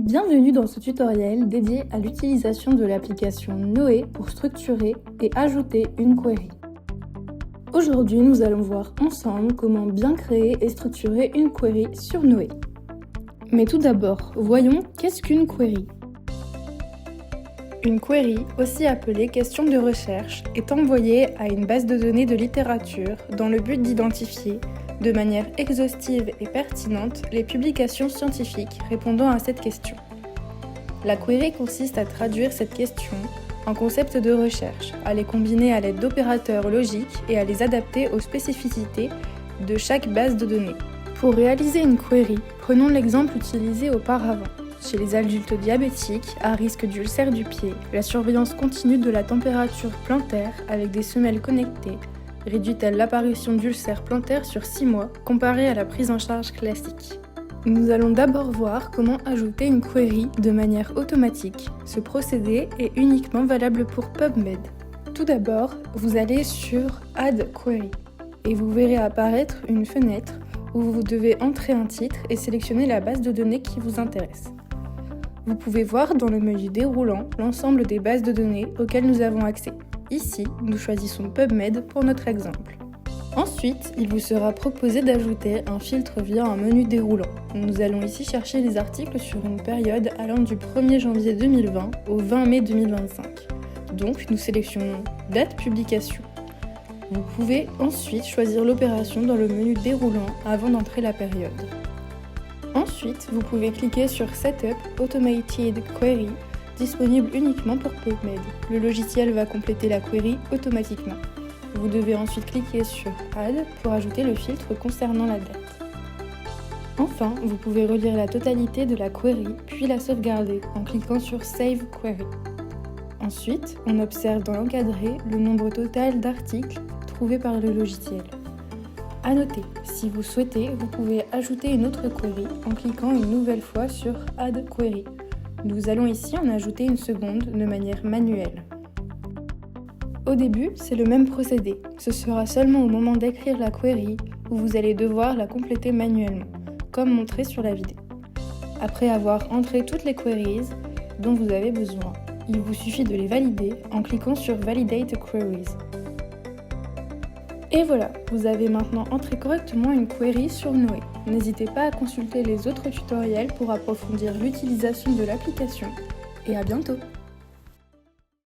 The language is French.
Bienvenue dans ce tutoriel dédié à l'utilisation de l'application Noé pour structurer et ajouter une query. Aujourd'hui, nous allons voir ensemble comment bien créer et structurer une query sur Noé. Mais tout d'abord, voyons qu'est-ce qu'une query. Une query, aussi appelée question de recherche, est envoyée à une base de données de littérature dans le but d'identifier, de manière exhaustive et pertinente, les publications scientifiques répondant à cette question. La query consiste à traduire cette question en concepts de recherche, à les combiner à l'aide d'opérateurs logiques et à les adapter aux spécificités de chaque base de données. Pour réaliser une query, prenons l'exemple utilisé auparavant. Chez les adultes diabétiques, à risque d'ulcère du pied, la surveillance continue de la température plantaire avec des semelles connectées réduit-elle l'apparition d'ulcères plantaires sur 6 mois comparé à la prise en charge classique. Nous allons d'abord voir comment ajouter une query de manière automatique. Ce procédé est uniquement valable pour PubMed. Tout d'abord, vous allez sur Add Query et vous verrez apparaître une fenêtre où vous devez entrer un titre et sélectionner la base de données qui vous intéresse. Vous pouvez voir dans le menu déroulant l'ensemble des bases de données auxquelles nous avons accès. Ici, nous choisissons PubMed pour notre exemple. Ensuite, il vous sera proposé d'ajouter un filtre via un menu déroulant. Nous allons ici chercher les articles sur une période allant du 1er janvier 2020 au 20 mai 2025. Donc, nous sélectionnons Date publication. Vous pouvez ensuite choisir l'opération dans le menu déroulant avant d'entrer la période. Ensuite, vous pouvez cliquer sur Setup Automated Query, disponible uniquement pour PubMed. Le logiciel va compléter la query automatiquement. Vous devez ensuite cliquer sur Add pour ajouter le filtre concernant la date. Enfin, vous pouvez relire la totalité de la query puis la sauvegarder en cliquant sur Save Query. Ensuite, on observe dans l'encadré le nombre total d'articles trouvés par le logiciel. À noter, si vous souhaitez, vous pouvez ajouter une autre query en cliquant une nouvelle fois sur Add Query. Nous allons ici en ajouter une seconde de manière manuelle. Au début, c'est le même procédé. Ce sera seulement au moment d'écrire la query où vous allez devoir la compléter manuellement, comme montré sur la vidéo. Après avoir entré toutes les queries dont vous avez besoin, il vous suffit de les valider en cliquant sur Validate Queries. Et voilà, vous avez maintenant entré correctement une query sur Noé. N'hésitez pas à consulter les autres tutoriels pour approfondir l'utilisation de l'application. Et à bientôt!